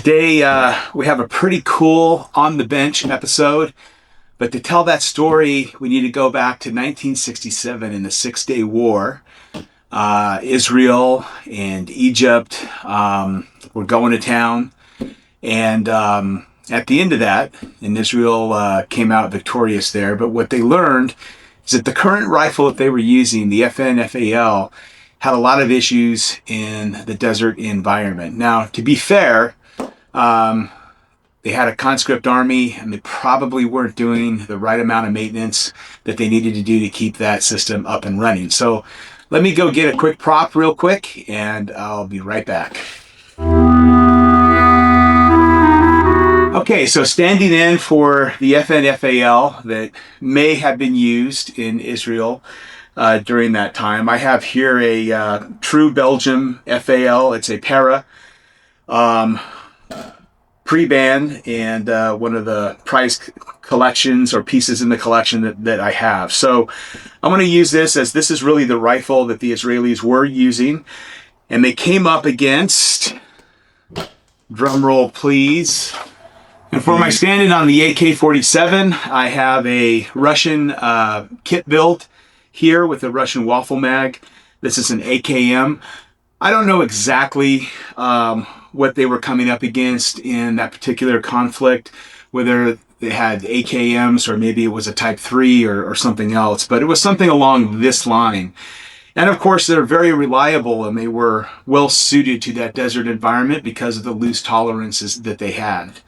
Today we have a pretty cool on the bench episode, but to tell that story we need to go back to 1967 in the Six-Day War. Israel and Egypt were going to town, and at the end of that, and Israel came out victorious there, but what they learned is that the current rifle that they were using, the FN-FAL, had a lot of issues in the desert environment. Now, to be fair, they had a conscript army, and they probably weren't doing the right amount of maintenance that they needed to do to keep that system up and running. So let me go get a quick prop real quick, and I'll be right back. Okay, so standing in for the FN-FAL that may have been used in Israel during that time, I have here a true Belgium FAL. It's a para. Pre-ban, and one of the prized collections or pieces in the collection that I have. So I'm going to use this as this is really the rifle that the Israelis were using, and they came up against, drum roll please, and for my stand-in on the AK-47, I have a Russian kit build here with a Russian waffle mag. This is an AKM. I don't know exactly what they were coming up against in that particular conflict, whether they had AKMs or maybe it was a Type 3 or something else, but it was something along this line. And of course, they're very reliable, and they were well suited to that desert environment because of the loose tolerances that they had.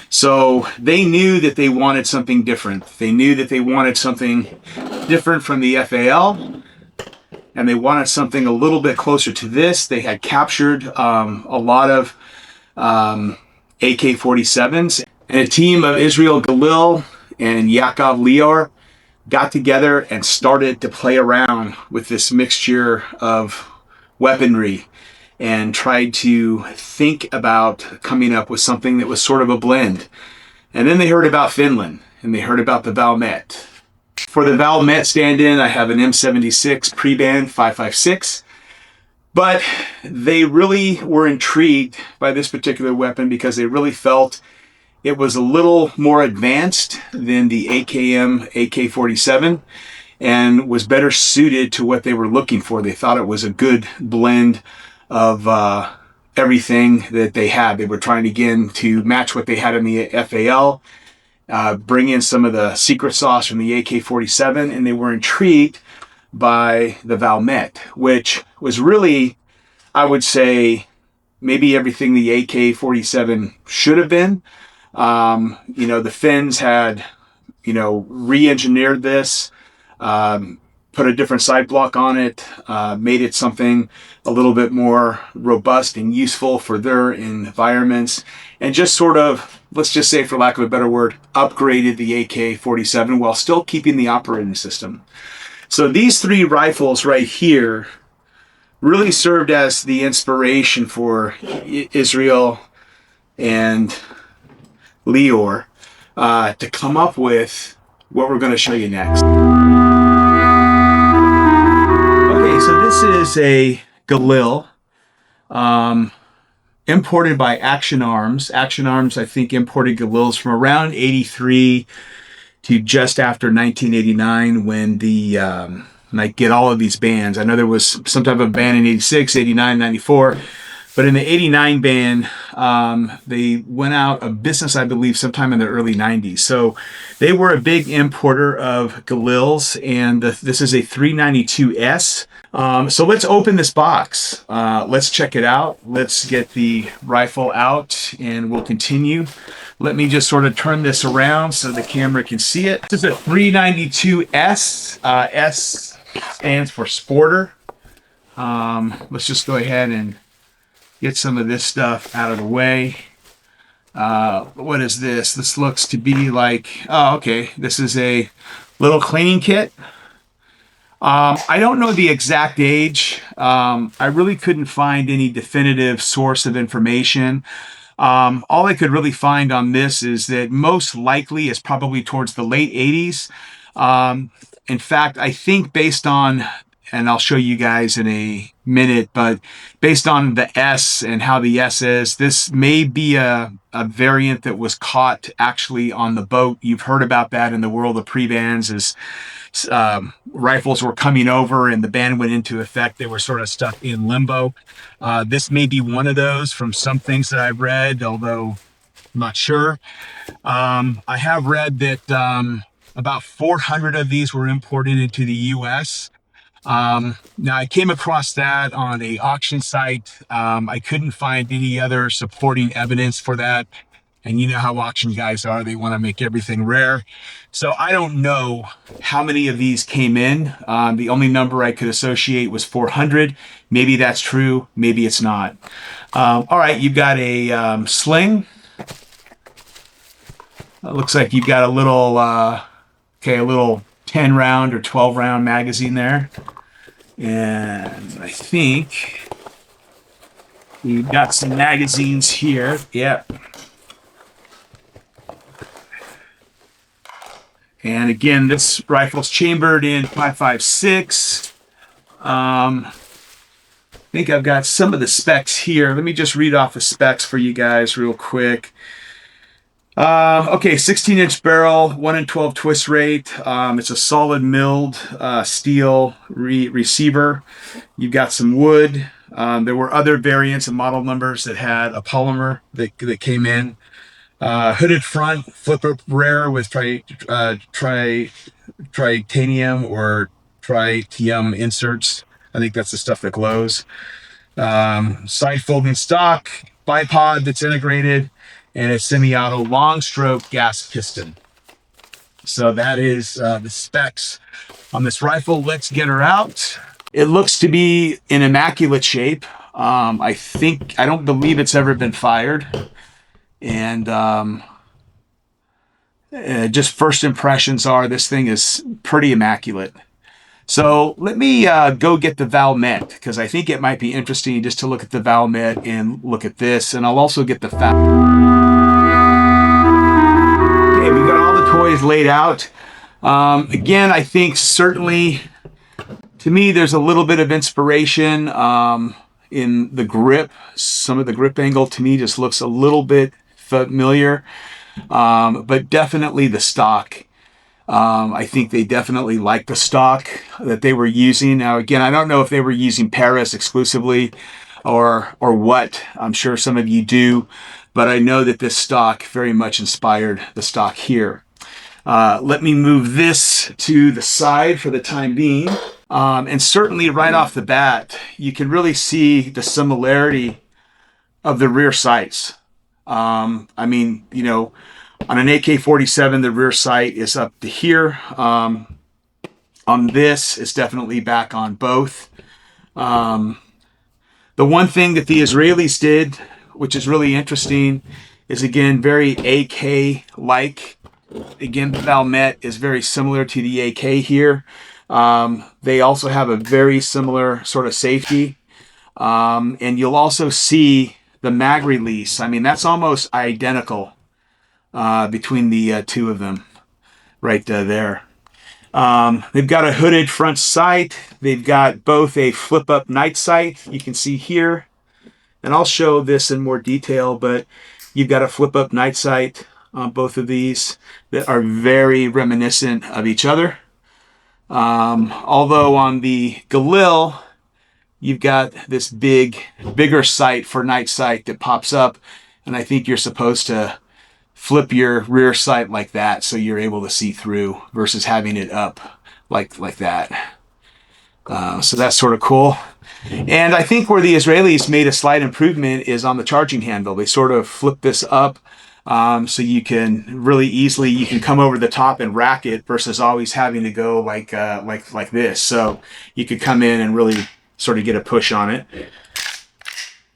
So they knew that they wanted something different. They knew that they wanted something different from the FAL, and they wanted something a little bit closer to this. They had captured a lot of AK-47s, and a team of IMI Galil and Yaakov Lior got together and started to play around with this mixture of weaponry and tried to think about coming up with something that was sort of a blend. And then they heard about Finland, and they heard about the Valmet. For the Valmet stand-in, I have an M76 pre-ban 5.56, but they really were intrigued by this particular weapon because they really felt it was a little more advanced than the AKM AK-47 and was better suited to what they were looking for. They thought it was a good blend of everything that they had. They were trying again to match what they had in the FAL, bring in some of the secret sauce from the AK-47, and they were intrigued by the Valmet, which was really, I would say, maybe everything the AK-47 should have been. The Finns had, re-engineered this, put a different sight block on it, made it something a little bit more robust and useful for their environments, and just sort of, let's just say for lack of a better word, upgraded the AK-47 while still keeping the operating system. So these three rifles right here really served as the inspiration for Israel and Lior to come up with what we're going to show you next. Okay, so this is a Galil, imported by Action Arms. Action Arms, I think, imported Galils from around 83 to just after 1989 when the, like, get all of these bans. I know there was some type of ban in 86, 89, 94. But in the 89 ban, they went out of business, I believe, sometime in the early 90s. So they were a big importer of Galils, and this is a 392S. So let's open this box. Let's check it out. Let's get the rifle out, and we'll continue. Let me just sort of turn this around so the camera can see it. This is a 392S. S stands for Sporter. Let's just go ahead and get some of this stuff out of the way. What is this? This looks to be like, oh, okay. This is a little cleaning kit. I don't know the exact age. I really couldn't find any definitive source of information. All I could really find on this is that most likely is probably towards the late 80s. In fact, I think based on and I'll show you guys in a minute, but based on the S and how the S is, this may be a variant that was caught actually on the boat. You've heard about that in the world of pre-bans, as rifles were coming over and the ban went into effect. They were sort of stuck in limbo. This may be one of those from some things that I've read, although I'm not sure. I have read that about 400 of these were imported into the US. Now I came across that on a auction site. I couldn't find any other supporting evidence for that. And you know how auction guys are, they want to make everything rare. So I don't know how many of these came in. The only number I could associate was 400. Maybe that's true, maybe it's not. All right, you've got a sling. It looks like you've got a little, a little 10 round or 12 round magazine there. And I think you've got some magazines here. Yep. And again, this rifle's chambered in 5.56. I think I've got some of the specs here. Let me just read off the specs for you guys real quick. Okay, 16-inch barrel, 1 in 12 twist rate. It's a solid milled steel receiver. You've got some wood. There were other variants and model numbers that had a polymer that came in. Hooded front, flip-up rear with titanium or tritium inserts. I think that's the stuff that glows. Side folding stock, bipod that's integrated, and a semi-auto long stroke gas piston. So that is the specs on this rifle. Let's get her out. It looks to be in immaculate shape. I don't believe it's ever been fired. And just first impressions are this thing is pretty immaculate. So let me go get the Valmet, because I think it might be interesting just to look at the Valmet and look at this. And I'll also get the Okay, we've got all the toys laid out. Again, I think certainly, to me, there's a little bit of inspiration in the grip. Some of the grip angle to me just looks a little bit familiar, but definitely the stock. I think they definitely like the stock that they were using. Now, again, I don't know if they were using Paris exclusively or what. I'm sure some of you do, but I know that this stock very much inspired the stock here. Let me move this to the side for the time being. And certainly right off the bat, you can really see the similarity of the rear sights. I mean, you know, on an AK-47, the rear sight is up to here. On this, it's definitely back on both. The one thing that the Israelis did, which is really interesting, is again, very AK-like. Again, the Valmet is very similar to the AK here. They also have a very similar sort of safety. And you'll also see the mag release. I mean, that's almost identical between the two of them right there. They've got a hooded front sight. They've got both a flip-up night sight. You can see here, and I'll show this in more detail, but you've got a flip-up night sight on both of these that are very reminiscent of each other. Although on the Galil, you've got this bigger sight for night sight that pops up, and I think you're supposed to flip your rear sight like that so you're able to see through versus having it up like that. So that's sort of cool. And I think where the Israelis made a slight improvement is on the charging handle. They sort of flip this up so you can really easily, you can come over the top and rack it versus always having to go like this. So you could come in and really sort of get a push on it,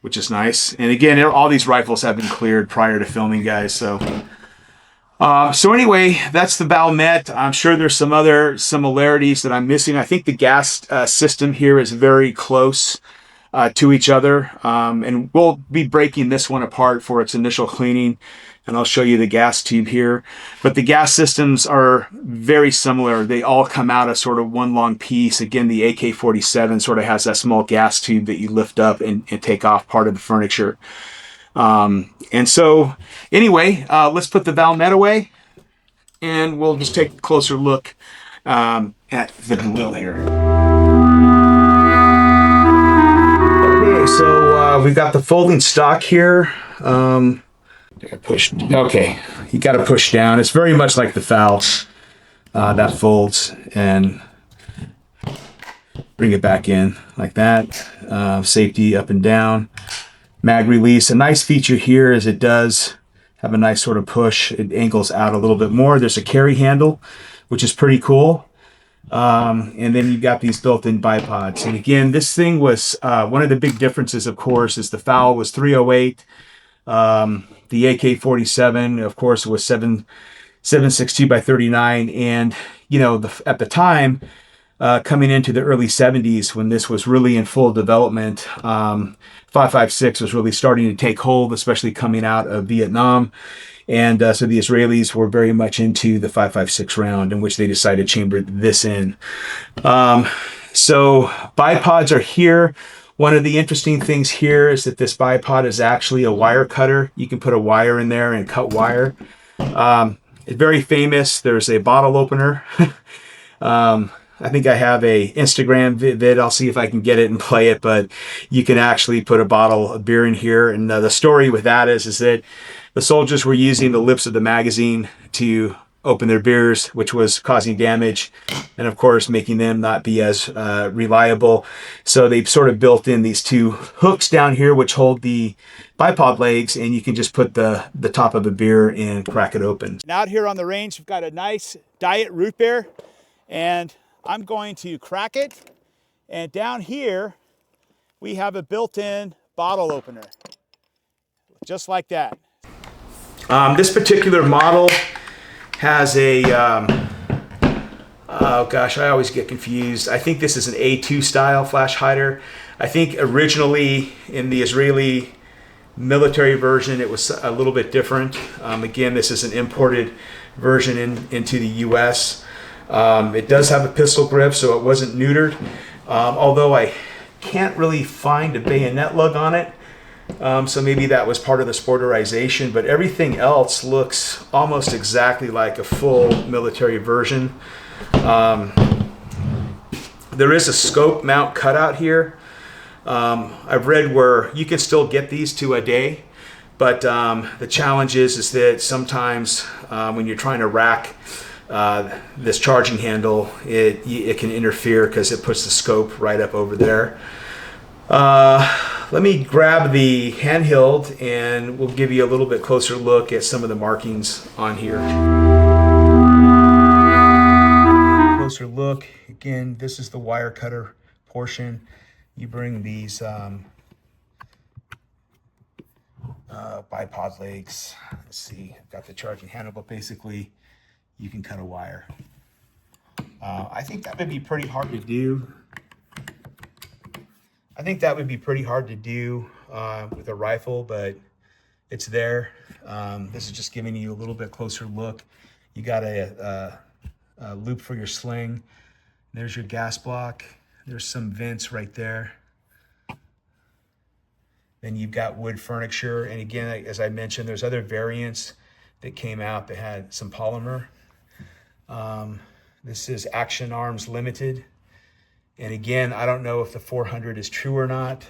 which is nice. And again, all these rifles have been cleared prior to filming, guys. So anyway, that's the Valmet. I'm sure there's some other similarities that I'm missing. I think the gas system here is very close to each other. And we'll be breaking this one apart for its initial cleaning and I'll show you the gas tube here. But the gas systems are very similar. They all come out of sort of one long piece. Again, the AK-47 sort of has that small gas tube that you lift up and take off part of the furniture. And so anyway, let's put the Valmet away, and we'll just take a closer look at the Galil here. Okay, so we've got the folding stock here. Okay, you got to push down. It's very much like the FAL that folds, and bring it back in like that. Safety up and down. Mag release. A nice feature here is it does have a nice sort of push. It angles out a little bit more. There's a carry handle, which is pretty cool. And then you've got these built-in bipods. And again, this thing was one of the big differences, of course, is the FAL was 308. The AK-47, of course, was 7.62 by 39. And, you know, at the time, coming into the early 70s, when this was really in full development, 5.56 was really starting to take hold, especially coming out of Vietnam. And so the Israelis were very much into the 5.56 round, in which they decided to chamber this in. So bipods are here. One of the interesting things here is that this bipod is actually a wire cutter. You can put a wire in there and cut wire. It's very famous. There's a bottle opener. I think I have a Instagram vid. I'll see if I can get it and play it, but you can actually put a bottle of beer in here. And the story with that is that the soldiers were using the lips of the magazine to open their beers, which was causing damage and, of course, making them not be as reliable. So they sort of built in these two hooks down here, which hold the bipod legs, and you can just put the top of a beer and crack it open. And out here on the range, we've got a nice diet root beer, and I'm going to crack it. And down here, we have a built-in bottle opener, just like that. This particular model has a, oh gosh, I always get confused. I think this is an A2 style flash hider. I think originally in the Israeli military version, it was a little bit different. Again, this is an imported version into the US. It does have a pistol grip, so it wasn't neutered. Although I can't really find a bayonet lug on it. So maybe that was part of the sporterization, but everything else looks almost exactly like a full military version. There is a scope mount cutout here. I've read where you can still get these to a day, but the challenge is that sometimes when you're trying to rack this charging handle, it can interfere because it puts the scope right up over there. Let me grab the handheld and we'll give you a little bit closer look at some of the markings on here. Closer look. Again, this is the wire cutter portion. You bring these bipod legs. Let's see, I've got the charging handle, but basically you can cut a wire. I think that would be pretty hard to do. I think that would be pretty hard to do with a rifle, but it's there. This is just giving you a little bit closer look. You got a loop for your sling. There's your gas block. There's some vents right there. Then you've got wood furniture. And again, as I mentioned, there's other variants that came out that had some polymer. This is Action Arms Limited. And again, I don't know if the 400 is true or not.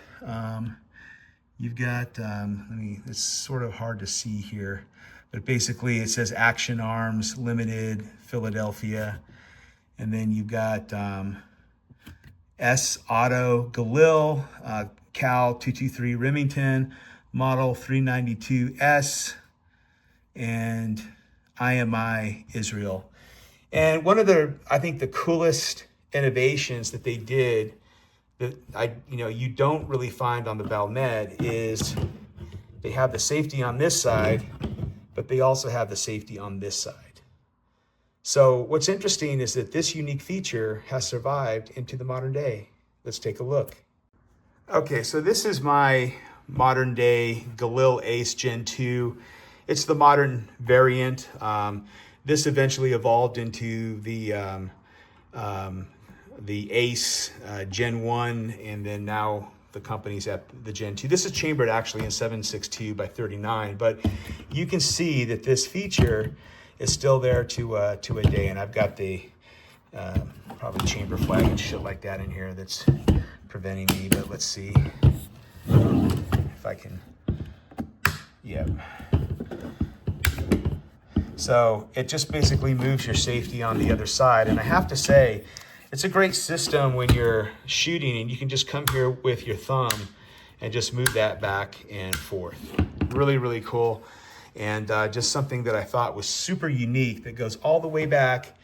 You've got, it's sort of hard to see here, but basically it says Action Arms Limited, Philadelphia. And then you've got S Auto Galil, Cal 223 Remington, Model 392S, and IMI Israel. And one of the, I think the coolest innovations that they did that you don't really find on the Valmet is they have the safety on this side, but they also have the safety on this side. So what's interesting is that this unique feature has survived into the modern day. Let's take a look. Okay, so this is my modern day Galil Ace Gen 2. it's the modern variant. This eventually evolved into the Ace Gen 1, and then now the company's at the Gen 2. This is chambered actually in 7.62 by 39, but you can see that this feature is still there to a day, and I've got the probably chamber flag and shit like that in here that's preventing me, but let's see if I can, yeah. So it just basically moves your safety on the other side, and I have to say, it's a great system when you're shooting, and you can just come here with your thumb and just move that back and forth. Really, really cool. And just something that I thought was super unique that goes all the way back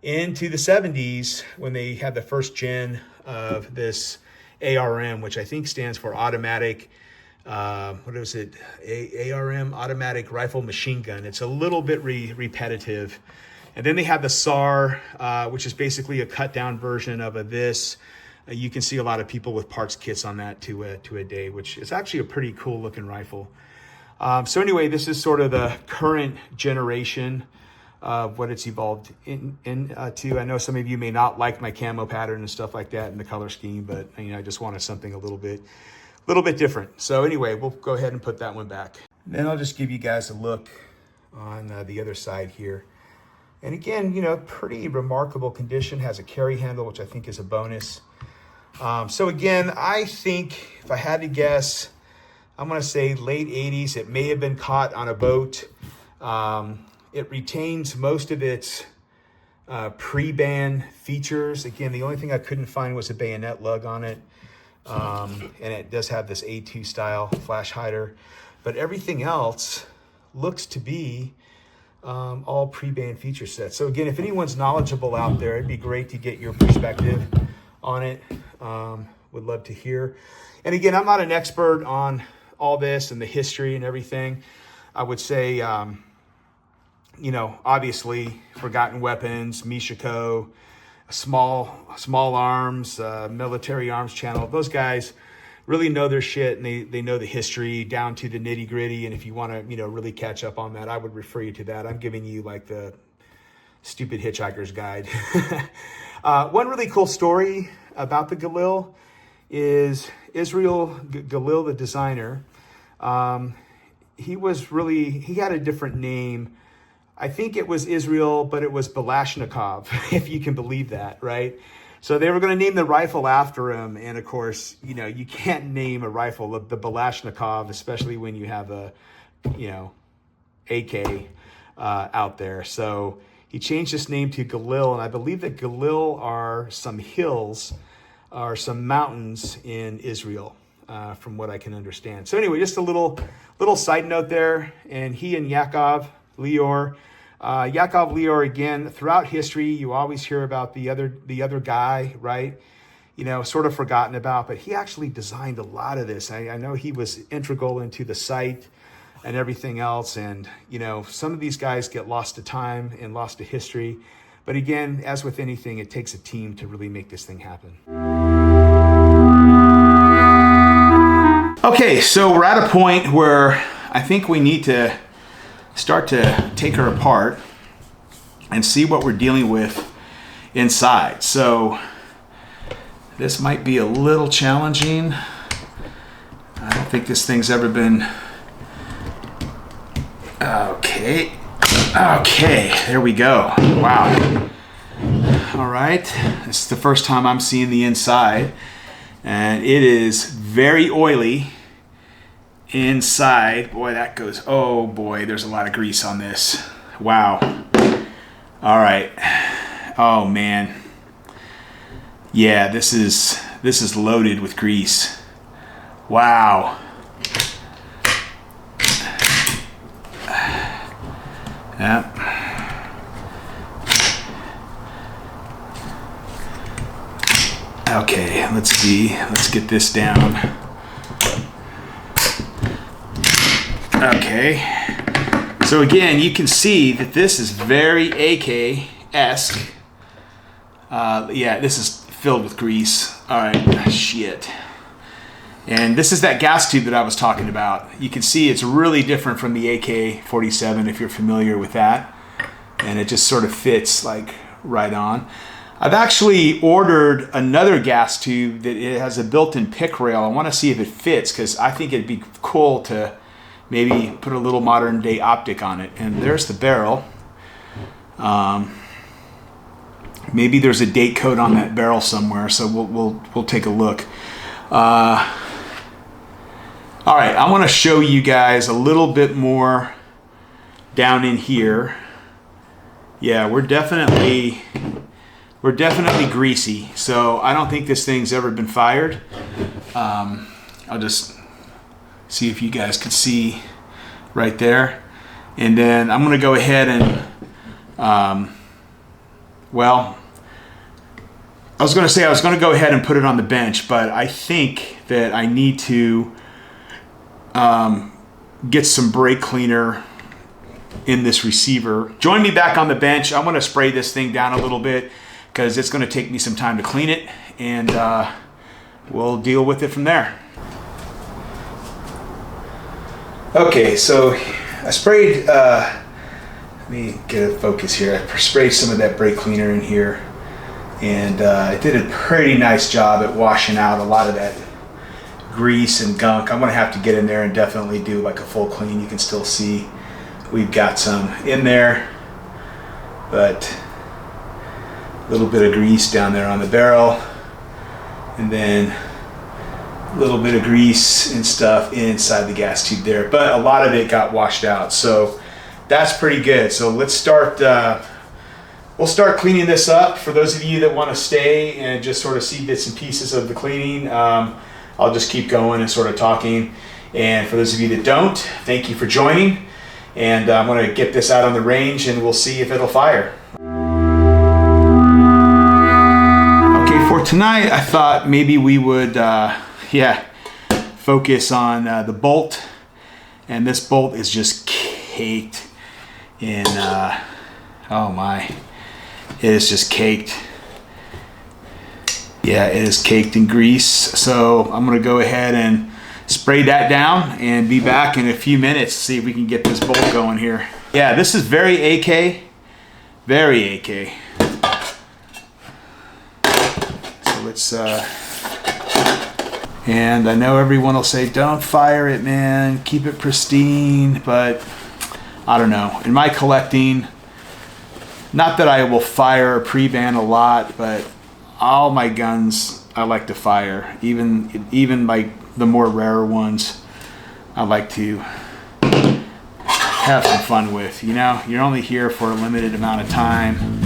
into the 70s when they had the first gen of this ARM, which I think stands for automatic, what is it? ARM, automatic rifle machine gun. It's a little bit repetitive. And then they have the SAR, which is basically a cut down version of this. You can see a lot of people with parts kits on that to a day, which is actually a pretty cool looking rifle. So anyway, this is sort of the current generation of what it's evolved into. I know some of you may not like my camo pattern and stuff like that and the color scheme, but I just wanted something a little bit different. So anyway, we'll go ahead and put that one back. Then I'll just give you guys a look on the other side here. And again, pretty remarkable condition. Has a carry handle, which I think is a bonus. So again, I think if I had to guess, I'm going to say late 80s. It may have been caught on a boat. It retains most of its pre-ban features. Again, the only thing I couldn't find was a bayonet lug on it. And it does have this A2 style flash hider. But everything else looks to be all pre-ban feature sets. So again, if anyone's knowledgeable out there, it'd be great to get your perspective on it. Would love to hear. And again, I'm not an expert on all this and the history and everything. I would say, obviously Forgotten Weapons, Michiko, small arms, military arms channel. Those guys really know their shit, and they know the history down to the nitty gritty. And if you want to, really catch up on that, I would refer you to that. I'm giving you like the stupid hitchhiker's guide. One really cool story about the Galil is Israel Galil, the designer. He had a different name. I think it was Israel, but it was Balashnikov, if you can believe that, right? So they were going to name the rifle after him. And of course, you can't name a rifle the Balashnikov, especially when you have a, AK out there. So he changed his name to Galil. And I believe that Galil are some hills or some mountains in Israel, from what I can understand. So anyway, just a little side note there. And he and Yaakov Lior, again, throughout history, you always hear about the other guy, right? Sort of forgotten about, but he actually designed a lot of this. I know he was integral into the site and everything else. And, some of these guys get lost to time and lost to history. But again, as with anything, it takes a team to really make this thing happen. Okay, so we're at a point where I think we need to start to take her apart and see what we're dealing with inside. So this might be a little challenging. I don't think this thing's ever been... Okay, there we go. Wow. All right, this is the first time I'm seeing the inside, and it is very oily inside. Boy, that goes, oh boy, there's a lot of grease on this. Wow. All right. Oh man. Yeah, this is loaded with grease. Wow. Yeah. Okay, let's see. Let's get this down. Okay. So again, you can see that this is very AK-esque. Yeah, this is filled with grease. All right, shit. And this is that gas tube that I was talking about. You can see it's really different from the AK-47 if you're familiar with that. And it just sort of fits like right on. I've actually ordered another gas tube that it has a built-in pick rail. I want to see if it fits because I think it'd be cool to maybe put a little modern day optic on it. And there's the barrel. Maybe there's a date code on that barrel somewhere, so we'll take a look. All right, I want to show you guys a little bit more down in here. Yeah, we're definitely greasy, so I don't think this thing's ever been fired. I'll just see if you guys can see right there. And then I'm going to go ahead and, well, I was going to say I was going to go ahead and put it on the bench, but I think that I need to get some brake cleaner in this receiver. Join me back on the bench. I'm going to spray this thing down a little bit because it's going to take me some time to clean it, and we'll deal with it from there. Okay, so I sprayed, let me get a focus here. I sprayed some of that brake cleaner in here, and it did a pretty nice job at washing out a lot of that grease and gunk. I'm gonna have to get in there and definitely do like a full clean. You can still see we've got some in there, but a little bit of grease down there on the barrel, and then a little bit of grease and stuff inside the gas tube there, but a lot of it got washed out, so that's pretty good. So let's start, we'll start cleaning this up. For those of you that want to stay and just sort of see bits and pieces of the cleaning, I'll just keep going and sort of talking. And for those of you that don't, thank you for joining. And I'm going to get this out on the range and we'll see if it'll fire. Okay, for tonight, I thought maybe we would, focus on the bolt. And this bolt is just caked in, oh my, it is just caked. Yeah, it is caked in grease. So I'm gonna go ahead and spray that down and be back in a few minutes to see if we can get this bolt going here. Yeah, this is very AK, very AK. So let's, and I know everyone will say, don't fire it, man, keep it pristine, but I don't know. In my collecting, not that I will fire a pre-ban a lot, but all my guns I like to fire, even like the more rarer ones I like to have some fun with. You know, you're only here for a limited amount of time.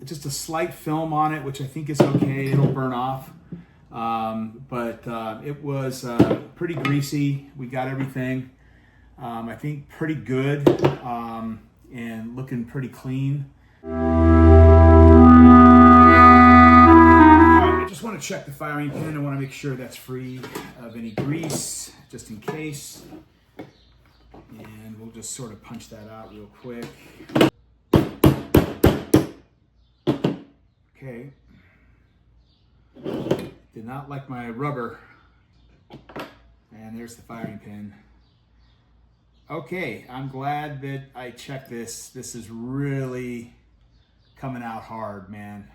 Just a slight film on it, which I think is okay. It'll burn off. But it was pretty greasy. We got everything, I think, pretty good and looking pretty clean. I just want to check the firing pin. I want to make sure that's free of any grease, just in case. And we'll just sort of punch that out real quick. Okay, did not like my rubber, and there's the firing pin. Okay, I'm glad that I checked this. This is really coming out hard, man.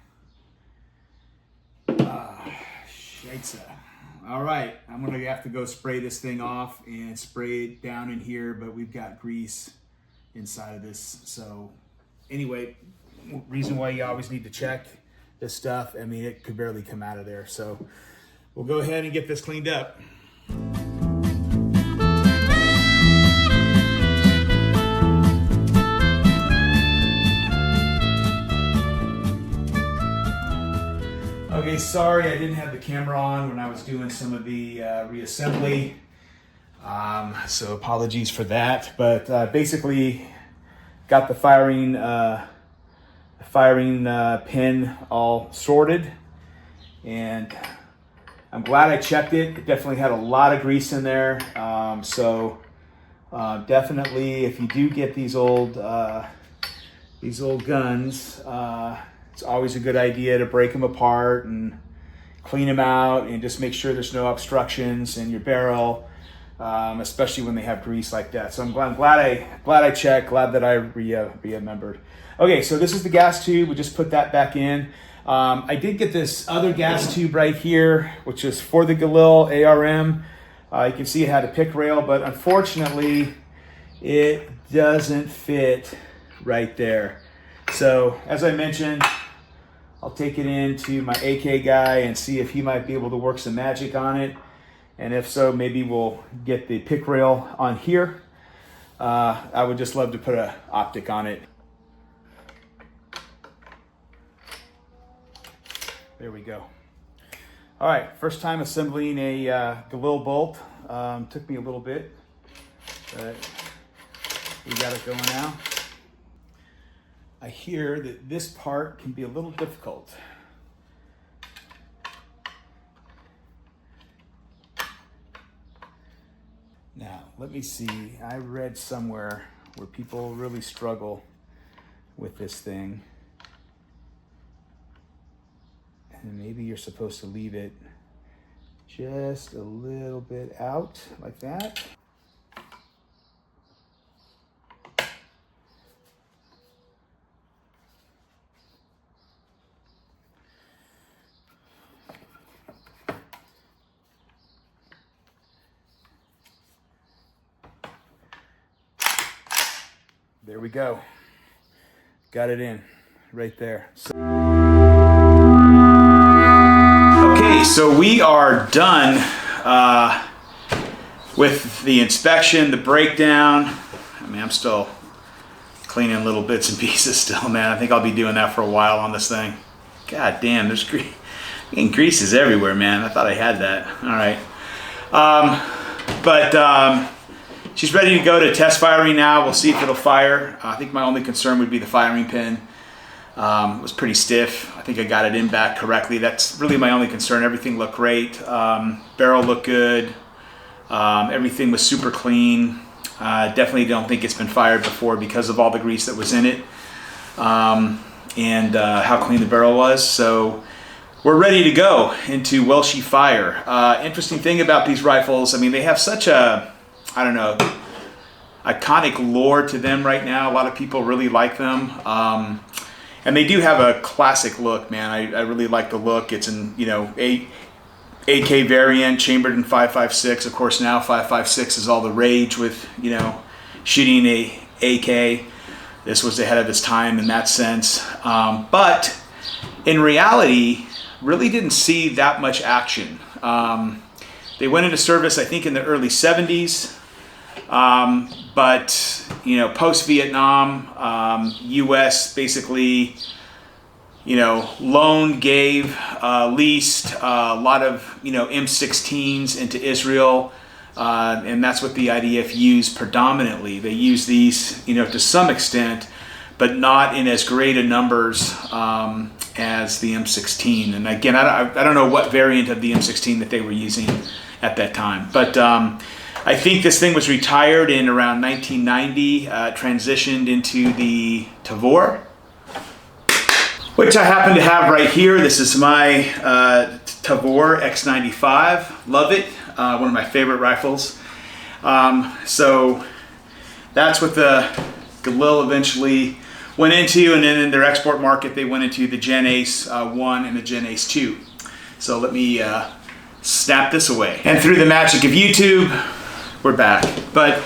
Scheisse. All right, I'm gonna have to go spray this thing off and spray it down in here, but we've got grease inside of this. So anyway, reason why you always need to check this stuff. I mean, it could barely come out of there. So we'll go ahead and get this cleaned up. Okay, sorry I didn't have the camera on when I was doing some of the reassembly. So apologies for that. But basically, got the firing pin all sorted, and I'm glad I checked it. It definitely had a lot of grease in there. Definitely, if you do get these old guns, it's always a good idea to break them apart and clean them out and just make sure there's no obstructions in your barrel, especially when they have grease like that. So I'm glad I checked, glad that I remembered. Okay, so this is the gas tube. We just put that back in. I did get this other gas tube right here, which is for the Galil ARM. You can see it had a pick rail, but unfortunately it doesn't fit right there. So as I mentioned, I'll take it into my AK guy and see if he might be able to work some magic on it. And if so, maybe we'll get the pick rail on here. I would just love to put an optic on it. There we go. All right, first time assembling a Galil bolt. Took me a little bit, but we got it going now. I hear that this part can be a little difficult. Now, let me see. I read somewhere where people really struggle with this thing. And maybe you're supposed to leave it just a little bit out like that. There we go. Got it in right there. Okay, so we are done with the inspection, the breakdown. I mean, I'm still cleaning little bits and pieces still, man. I think I'll be doing that for a while on this thing. God damn, there's grease is everywhere, man. I thought I had that. All right. She's ready to go to test firing now. We'll see if it'll fire. I think my only concern would be the firing pin. It was pretty stiff. I think I got it in back correctly. That's really my only concern. Everything looked great. Barrel looked good. Everything was super clean. Definitely don't think it's been fired before because of all the grease that was in it, and how clean the barrel was. So we're ready to go into will she fire. Interesting thing about these rifles, I mean, they have such a, I don't know, iconic lore to them right now. A lot of people really like them. And they do have a classic look, man. I really like the look. It's an, AK variant, chambered in 5.56. Of course, now 5.56 is all the rage with, shooting a AK. This was ahead of its time in that sense. But in reality, really didn't see that much action. They went into service, I think, in the early 70s. But post-Vietnam, U.S. basically, loaned, gave, leased a lot of, M16s into Israel. And that's what the IDF used predominantly. They use these, to some extent, but not in as great a numbers as the M16. And again, I don't know what variant of the M16 that they were using at that time. But I think this thing was retired in around 1990, transitioned into the Tavor, which I happen to have right here. This is my Tavor X95. Love it. One of my favorite rifles. So that's what the Galil eventually went into, and then in their export market, they went into the Gen Ace 1 and the Gen Ace 2. So let me snap this away. And through the magic of YouTube, we're back. But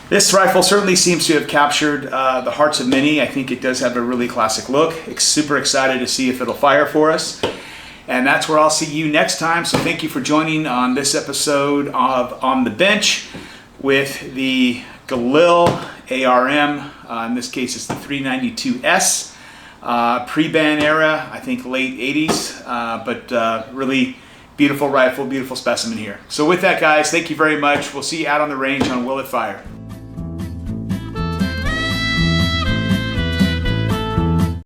this rifle certainly seems to have captured the hearts of many. I think it does have a really classic look. Super excited to see if it'll fire for us. And that's where I'll see you next time. So thank you for joining on this episode of On the Bench with the Galil ARM. In this case, it's the 392S. Pre-ban era, I think late 80s, but really beautiful rifle, beautiful specimen here. So with that, guys, thank you very much. We'll see you out on the range on Will It Fire.